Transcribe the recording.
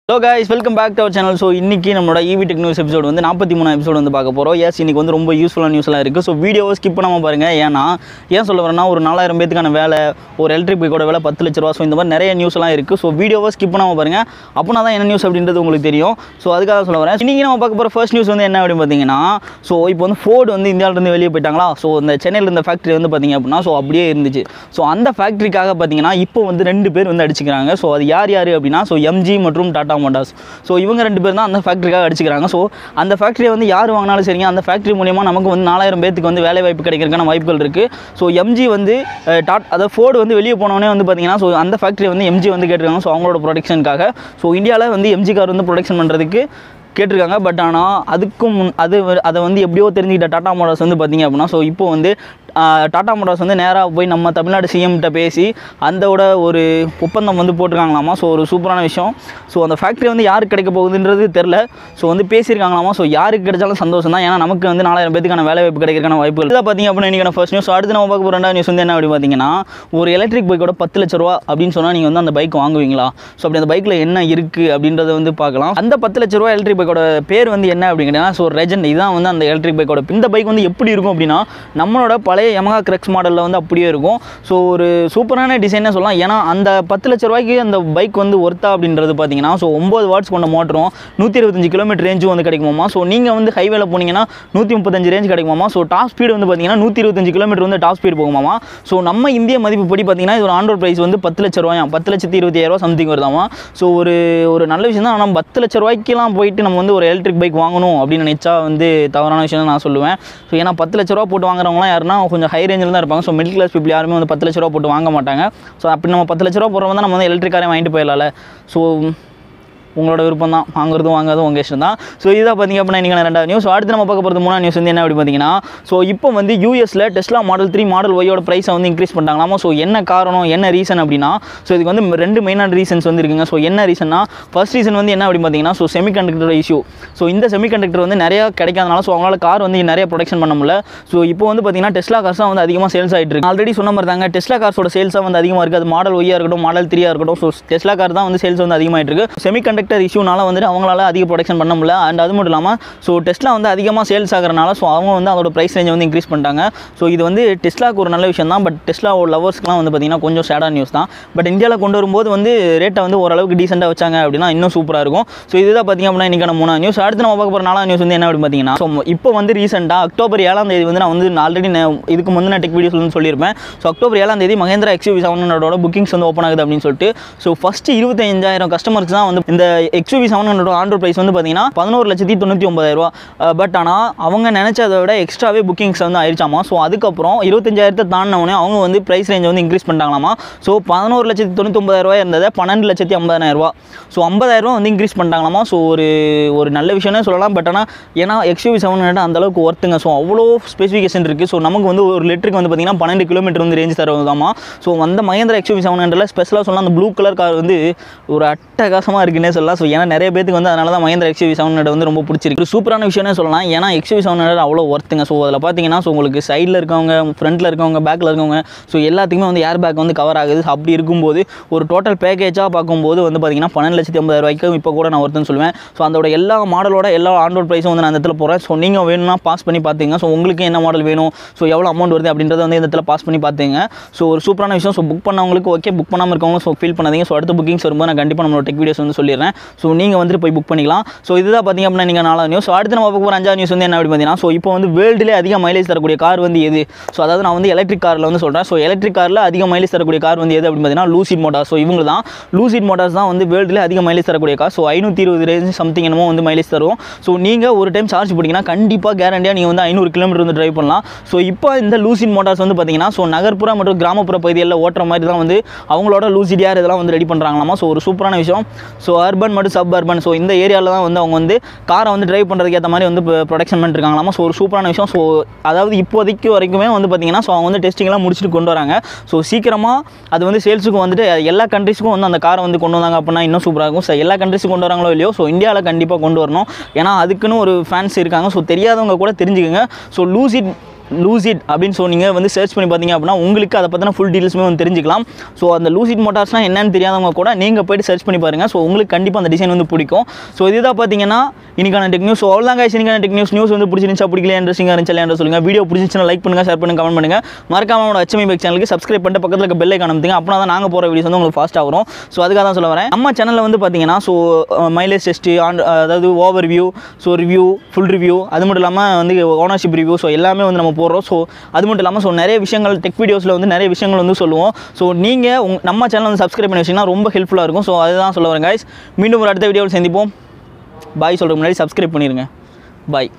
Hello guys, welcome back to our channel. So இன்னைக்கு நம்மளோட EV Tech News episode வந்து 43 episode வந்து பார்க்க போறோம். எஸ் இன்னைக்கு வந்து ரொம்ப யூஸ்ஃபுல்லான நியூஸ்லாம் இருக்கு. ஸோ வீடியோவை ஸ்கிப் பண்ணாம பாருங்க. ஏன் சொல்ல வரேன்னா ஒரு 4000 பேத்துக்கான வேலை, ஒரு எலக்ட்ரிக் பைக்கோட வேலை 10 லட்ச ரூபா. ஸோ இந்த மாதிரி நிறைய நியூஸ்லாம் இருக்கு. ஸோ வீடியோவை ஸ்கிப் பண்ணாம பாருங்க. அப்போனா தான் என்ன நியூஸ் அப்படின்றது உங்களுக்கு தெரியும். ஸோ அதுக்காக சொல்ல வரேன். இன்னைக்கு நம்ம பார்க்க போற ஃபர்ஸ்ட் நியூஸ் வந்து என்ன அப்படின்னு பார்த்தீங்கன்னா, ஸோ இப்போ வந்து ஃபோர்டு வந்து இந்தியாவிலிருந்து வெளியே போயிட்டாங்களா. ஸோ இந்த சென்னையில் இருந்த ஃபேக்ட்ரி வந்து பார்த்தீங்க அப்படின்னா ஸோ அப்படியே இருந்துச்சு. ஸோ அந்த ஃபேக்ட்ரிக்காக பார்த்தீங்கன்னா இப்போ வந்து 2 பேர் வந்து அடிச்சுக்கிறாங்க. ஸோ அது யார் அப்படின்னா ஸோ எம்ஜி மற்றும் டாடா மோட்டார்ஸ். ஸோ இவங்க 2 பேர் தான் அந்த ஃபேக்ட்ரிக்காக அடிச்சுக்கிறாங்க. ஸோ அந்த ஃபேக்ட்ரியை வந்து யார் வாங்கினாலும் சரிங்க, அந்த ஃபேக்ட்ரி மூலிமா நமக்கு வந்து 4000 பேருக்கு வந்து வேலை வாய்ப்பு கிடைக்கிறதுக்கான வாய்ப்புகள் இருக்குது. ஸோ எம்ஜி வந்து அதாவது ஃபோர்டு வந்து வெளியே போனோடனே வந்து பார்த்தீங்கன்னா ஸோ அந்த ஃபேக்ட்ரி வந்து எம்ஜி வந்து கேட்டிருக்காங்க. ஸோ அவங்களோட ப்ரொடக்ஷனுக்காக ஸோ இந்தியாவில் வந்து எம்ஜி கார் வந்து ப்ரொடக்ஷன் பண்ணுறதுக்கு கேட்டிருக்காங்க. பட் ஆனால் அதுக்கும் அதை வந்து எப்படியோ தெரிஞ்சுக்கிட்ட டாடா மோட்டார்ஸ் வந்து பார்த்திங்க அப்படின்னா ஸோ இப்போ வந்து டாடா மோட்டார்ஸ் வந்து நேராக போய் நம்ம தமிழ்நாடு சிஎம்கிட்ட பேசி அந்தோட ஒரு ஒப்பந்தம் வந்து போட்டிருக்காங்களாமா. ஸோ ஒரு சூப்பரான விஷயம். ஸோ அந்த ஃபேக்ட்ரி வந்து யாருக்கு கிடைக்க போகுதுன்றது தெரில. ஸோ வந்து பேசியிருக்காங்களாமா. ஸோ யாருக்கு கிடைச்சாலும் சந்தோஷம் தான். ஏன்னா நமக்கு வந்து 4000 பேத்துக்கான வேலை வாய்ப்பு கிடைக்கிறதுக்கான வாய்ப்புகள் இதை பார்த்திங்க அப்படின்னா இன்றைக்கான ஃபர்ஸ்ட் நியூஸ். அடுத்து நம்ம பார்க்க போகிற 2வது நியூஸ் வந்து என்ன அப்படி பார்த்தீங்கன்னா, ஒரு எலக்ட்ரிக் பைக்கோட 10 லட்ச ரூபா அப்படின்னு சொன்னால் நீங்கள் வந்து அந்த பைக் வாங்குவீங்களா? ஸோ அப்படி அந்த பைக்கில் என்ன இருக்குது அப்படின்றத வந்து பார்க்கலாம். அந்த 10 லட்ச ரூபா எலக்ட்ரிக் பைக்கோட பேர் வந்து என்ன அப்படிங்கன்னா ஸோ ரெஜெண்ட். இதுதான் வந்து அந்த எலக்ட்ரிக் பைக்கோட. இந்த பைக் வந்து எப்படி இருக்கும் அப்படின்னா நம்மளோட பழைய Yamaha கிரெக்ஸ் மாடலில் வந்து அப்படியே இருக்கும். ஸோ ஒரு சூப்பரான டிசைனே சொல்லலாம். ஏன்னா அந்த 10 லட்ச ரூபாய்க்கு அந்த பைக் வந்து ஒர்த்தா அப்படின்றது பார்த்தீங்கன்னா ஸோ 9 வாட்ஸ் கொண்ட மோட்டரும் 125 கிலோமீட்டர் ரேஞ்சும் வந்து கிடைக்குமாமா. ஸோ நீங்கள் வந்து ஹைவேல போனீங்கன்னா 135 ரேஞ்ச் கிடைக்குமாமா. ஸோ டாப் ஸ்பீடு வந்து பார்த்தீங்கன்னா 125 கிலோமீட்டர் வந்து டாப் ஸ்பீடு போகுமாமா. ஸோ நம்ம இந்திய மதிப்பு படி பார்த்தீங்கன்னா இது ஒரு ஆன் ரோட் ப்ரைஸ் வந்து 10 லட்ச ரூபாயா, 10,25,000 சம்திங் வருதாமா. ஸோ ஒரு நல்ல விஷயம் தான். ஆனால் 10 லட்ச ரூபாய்க்கெல்லாம் போயிட்டு நம்ம வந்து ஒரு எலக்ட்ரிக் பைக் வாங்கணும் அப்படின்னு நினச்சா வந்து தவறான விஷயம் தான் நான் சொல்லுவேன். ஸோ ஏன்னா 10 லட்ச ரூபா போட்டு வாங்குறவங்களாம் யாருன்னா கொஞ்சம் ஹை ரேஞ்சில் தான் இருப்பாங்க. ஸோ மிடில் கிளாஸ் பீப்பிள் யாருமே வந்து 10 லட்ச ரூபா போட்டு வாங்க மாட்டாங்க. ஸோ அப்படி நம்ம 10 லட்ச ரூபா போடுறவங்க தான் நம்ம வந்து எலக்ட்ரிக் காரை வாங்கிட்டு போயிடலாம்ல. ஸோ உங்களோட விருப்பம் தான், வாங்குறதும் வாங்காதும் உங்கள் இஷ்டம் தான். ஸோ இதாக பார்த்திங்க அப்படின்னா இன்றைக்கி 2வது நியூஸ். அடுத்து நம்ம பார்க்க போகிறது 3வது நியூஸ் வந்து என்ன அப்படி பார்த்தீங்கன்னா ஸோ இப்போ வந்து யூஎஸில் டெஸ்லா மாடல் 3 மாடல் ஒய்யோட ப்ரைஸை வந்து இன்க்ரீஸ் பண்ணிட்டாங்களாமா. ஸோ என்ன காரணம், என்ன ரீசன் அப்படின்னா ஸோ இதுக்கு வந்து 2 மெயினான ரீசன்ஸ் வந்து இருக்குங்க. ஸோ என்ன ரீசன்னா, ஃபர்ஸ்ட் ரீசன் வந்து என்ன அப்படின்னு பார்த்தீங்கன்னா ஸோ செமிகண்டக்டர் இஷ்யூ. ஸோ இந்த செமிகண்டக்டர் வந்து நிறையா கிடைக்காதனால ஸோ அவங்களால கார் வந்து நிறைய ப்ரொடக்ஷன் பண்ண முடியல. ஸோ இப்போ வந்து பார்த்தீங்கன்னா டெஸ்லா கார்ஸ் தான் வந்து அதிகமாக சேல்ஸ் ஆகிட்டு இருக்கு. ஆல்ரெடி சொன்ன மாதிரி தாங்க டெஸ்லா கார்ஸோட சேல்ஸாக வந்து அதிகமாக இருக்குது. அது மாடல் ஒய்யாக இருக்கட்டும், மாடல் 3 இருக்கட்டும். ஸோ டெஸ்லா கார் தான் வந்து சேல்ஸ் வந்து அதிகமாகிட்டு இருக்குது. செமிகண்டக்டர் இஷ்யூனால வந்து அவங்களால அதிக ப்ரொடக்ஷன் பண்ண முடியல. அண்ட் அது மட்டும் இல்லாமல் ஸோ டெஸ்லா வந்து அதிகமாக சேல்ஸ் ஆகிறனால ஸோ அவங்க வந்து அதோட ப்ரைஸ் ரேஞ்சை வந்து இன்க்ரீஸ் பண்ணிட்டாங்க. ஸோ இது வந்து டெஸ்லாவுக்கு ஒரு நல்ல விஷயம் தான். பட் டெஸ்லா லவர்ஸ்க்குலாம் வந்து பார்த்திங்கன்னா கொஞ்சம் சேடான நியூஸ் தான். பட் இந்தியாவில் கொண்டு வரும்போது வந்து ரேட்டை வந்து ஓரளவுக்கு டீசெண்டாக வச்சாங்க அப்படின்னா இன்னும் சூப்பராக இருக்கும். ஸோ இதுதான் பார்த்திங்க அப்படின்னா இன்றைக்கான 3வது நியூஸ். அடுத்து நம்ம பார்க்க போகிற 4வது நியூஸ் வந்து என்ன அப்படின்னு பார்த்தீங்கன்னா ஸோ இப்போ வந்து ரீசெண்டாக அக்டோபர் 7ஆம் தேதி வந்து நான் வந்து ஆல்ரெடி இதுக்கு முந்தின டெக் வீடியோஸ் வந்து சொல்லியிருப்பேன். ஸோ அக்டோபர் 7ஆம் தேதி மஹேந்திரா XUV 700 புக்கிங்ஸ் வந்து ஓப்பன் ஆகுது அப்படின்னு சொல்லிட்டு ஸோ ஃபஸ்ட்டு 25,000 கஸ்டமர்ஸ் தான் வந்து இந்த XUV 700 ஆன் ரோட் ப்ரைஸ் வந்து பார்த்தீங்கன்னா 11,99,000. பட் ஆனால் அவங்க நினச்சதை விட எக்ஸ்ட்ராவே புக்கிங்ஸ் வந்து ஆயிடுச்சாமா. ஸோ அதுக்கப்புறம் 25,000 தாண்டினவனே அவங்க வந்து ப்ரைஸ் ரேஞ்ச் வந்து இன்க்ரீஸ் பண்ணிட்டாங்களாமா. ஸோ 11,99,000 இருந்ததை 12,50,000. ஸோ 50,000 வந்து இன்க்ரீஸ் பண்ணிட்டாங்களாமா. ஸோ ஒரு நல்ல விஷயம்னே சொல்லலாம். பட் ஆனால் ஏன்னா XUV 700 அந்தளவுக்கு ஒர்த்துங்க. ஸோ அவ்வளோ ஸ்பெசிஃபிகேஷன் இருக்குது. ஸோ நமக்கு வந்து ஒரு லிட்டருக்கு வந்து பார்த்திங்கன்னா 12 கிலோமீட்டர் வந்து ரேஞ்ச் தருவதாமா. ஸோ அந்த மஹேந்திரா XUV 700 ஸ்பெஷலாக சொல்லலாம் அந்த ப்ளூ கலர் கார் வந்து ஒரு அட்டகாசமாக இருக்குன்னே சொல்லலாம். ஸோ ஏன்னா நிறைய பேருக்கு வந்து அதனால தான் மஹேந்திரா XUV 700 வந்து ரொம்ப பிடிச்சிருக்கு. ஒரு சூப்பரான விஷயம்னே சொல்லலாம். ஏன்னா XUV 700 அவ்வளோ ஒர்த்துங்க. ஸோ அதில் பார்த்தீங்கன்னா ஸோ உங்களுக்கு சைடில் இருக்கவங்க, ஃப்ரண்ட்டில் இருக்கவங்க, பேக்கில் இருக்கவங்க ஸோ எல்லாத்துக்குமே வந்து ஏர் பேக் வந்து கவர் ஆகுது. அப்படி இருக்கும்போது ஒரு டோட்டல் பேக்கேஜாக பார்க்கும்போது வந்து பார்த்திங்கன்னா 12,50,000 இப்போ கூட நான் ஒருத்தன்னு சொல்லுவேன். ஸோ அதோட எல்லா மாடலோட எல்லா ஆன் ரோட் ப்ரைஸும் வந்து நான் இந்த இடத்துல போகிறேன். ஸோ நீங்கள் வேணும்னா பாஸ் பண்ணி பார்த்துங்க. ஸோ உங்களுக்கு என்ன மாடல் வேணும், ஸோ எவ்வளோ அமௌண்ட் வருது அப்படின்றத வந்து இந்த இடத்துல பாஸ் பண்ணி பார்த்துங்க. ஸோ ஒரு சூப்பரான விஷயம். ஸோ புக் பண்ணவங்களுக்கு ஓகே, புக் பண்ணாமல் இருக்கவங்க ஸோ ஃபீல் பண்ணாதீங்க. ஸோ அடுத்த புக்கிங்ஸ் வரும்போது நான் கண்டிப்பாக நம்மளோட டெக் வீடியோஸ் வந்து சொல்லிடுறேன். ஸோ நீங்கள் வந்து போய் புக் பண்ணிக்கலாம். ஸோ இதுதான் பார்த்திங்க அப்படின்னா நீங்கள் 4வது நியூஸ். அடுத்து நம்ம பார்க்க போகிற 5வது நியூஸ் வந்து என்ன அப்படி பார்த்தீங்கன்னா ஸோ இப்போ வந்து வேர்ல்டிலே அதிக மைலேஜ் தரக்கூடிய கார் வந்து எது? ஸோ அதாவது நான் வந்து எலக்ட்ரிக் காரில் வந்து சொல்கிறேன். ஸோ எலக்ட்ரிக் காரில் அதிக மைலேஜ் தரக்கூடிய கார் வந்து எது அப்படின்னு பார்த்தீங்கன்னா லூசிட் மோட்டார்ஸ். ஸோ இவங்க தான் லூசிட் மோட்டார்ஸ் தான் வந்து வேர்ல்டிலே அதிக மைலேஜ் தரக்கூடிய கார். ஸோ 520 ரேஞ்ச் சம்திங் என்னமோ வந்து மைலேஜ் தரும். ஸோ நீங்கள் ஒரு டைம் சார்ஜ் போட்டிங்கன்னா கண்டிப்பாக கேரண்டியாக நீங்கள் வந்து 500 கிலோமீட்டர் வந்து ட்ரைவ் பண்ணலாம். ஸோ இப்போ இந்த லூசிட் மோட்டார்ஸ் வந்து பார்த்தீங்கன்னா ஸோ நகர்ப்புற மற்றும் கிராமப்புற பகுதிகளில் ஓட்டுற மாதிரி தான் வந்து அவங்களோட லூசிட் ஏர் இதெல்லாம் வந்து ரெடி பண்ணுறாங்களாமா. ஸோ ஒரு சூப்பரான விஷயம். ஸோ அர்பன் மற்றும் சப் அர்பன் ஸோ இந்த ஏரியாவில் தான் வந்து அவங்க வந்து காரை வந்து ட்ரைவ் பண்ணுறதுக்கு ஏற்ற மாதிரி வந்து ப்ரொடக்ஷன் பண்ணிருக்காங்களாமா. ஸோ ஒரு சூப்பரான விஷயம். ஸோ அதாவது இப்போதைக்கு வரைக்குமே வந்து பார்த்திங்கன்னா ஸோ அவங்க வந்து டெஸ்டிங்லாம் முடிச்சுட்டு கொண்டு வராங்க. ஸோ சீக்கிரமாக அது வந்து சேல்ஸுக்கும் வந்துட்டு எல்லா கண்ட்ரிஸுக்கும் வந்து அந்த காரை வந்து கொண்டு வந்தாங்க அப்படின்னா இன்னும் சூப்பராக இருக்கும். ஸோ எல்லா கண்ட்ரிஸுக்கும் கொண்டு வராங்களோ இல்லையோ ஸோ இந்தியாவில் கண்டிப்பாக கொண்டு வரணும். ஏன்னா அதுக்குன்னு ஒரு ஃபேன்ஸ் இருக்காங்க. ஸோ தெரியாதவங்க கூட தெரிஞ்சுக்கோங்க. ஸோ லூசிட் லூசிட் அப்படின்னு சொன்னீங்க வந்து சர்ச் பண்ணி பார்த்தீங்க அப்படின்னா உங்களுக்கு அதை பற்றின ஃபுல் டீட்டெயில்ஸுமே வந்து தெரிஞ்சிக்கலாம். ஸோ அந்த லூசிட் மோட்டார்ஸ்னால் என்னன்னு தெரியாதவங்க கூட நீங்கள் போய்ட்டு சர்ச் பண்ணி பாருங்கள். ஸோ உங்களுக்கு கண்டிப்பாக அந்த டிசைன் வந்து பிடிக்கும். ஸோ இதுதான் பார்த்தீங்கன்னா இன்னைக்கான டெக் நியூஸ். ஸோ அவ்வளோதான் guys, இன்னைக்கான டெக் நியூஸ் வந்து பிடிச்சிருந்துச்சா பிடிக்கல இன்ட்ரெஸ்டிங்காக இருந்துச்சு என்று சொல்லுங்கள். வீடியோ பிடிச்சிருந்துச்சுன்னா லைக் பண்ணுங்கள், ஷேர் பண்ணுங்கள், கமெண்ட் பண்ணுங்கள். மறக்காம நம்மளோட HMI பைக் சேனலுக்கு சப்ஸ்கிரைப் பண்ணிட்டு பக்கத்தில் இருக்க பெல் ஐகான் அமுத்துங்க. அப்படின்னா தான் நாங்கள் போகிற வீடியோஸ் வந்து உங்களுக்கு ஃபாஸ்ட்டாக வரும். ஸோ அதுக்காக தான் சொல்ல வரேன். நம்ம சேனலில் வந்து பார்த்தீங்கன்னா ஸோ மைலேஜ் டெஸ்ட்டு, அதாவது over view, so review, full review, அது மட்டும் இல்லாமல் வந்து ஓனர்ஷிப் ரிவ்யூ, ஸோ எல்லாமே வந்து நம்ம போடுறோம். ஸோ அது மட்டும் இல்லாமல் ஸோ நிறைய விஷயங்கள் டெக் வீடியோஸில் வந்து நிறைய விஷயங்கள் வந்து சொல்லுவோம். ஸோ நீங்கள் நம்ம சேனல் வந்து சப்ஸ்கிரைப் பண்ணி வச்சிங்கன்னா ரொம்ப ஹெல்ப்ஃபுல்லாக இருக்கும். ஸோ அதுதான் சொல்ல வரேன் guys. மீண்டும் ஒரு அடுத்த வீடியோவில் சந்திப்போம். பாய் சொல்கிறதுக்கு முன்னாடி சப்ஸ்கிரைப் பண்ணிடுங்க. பாய்.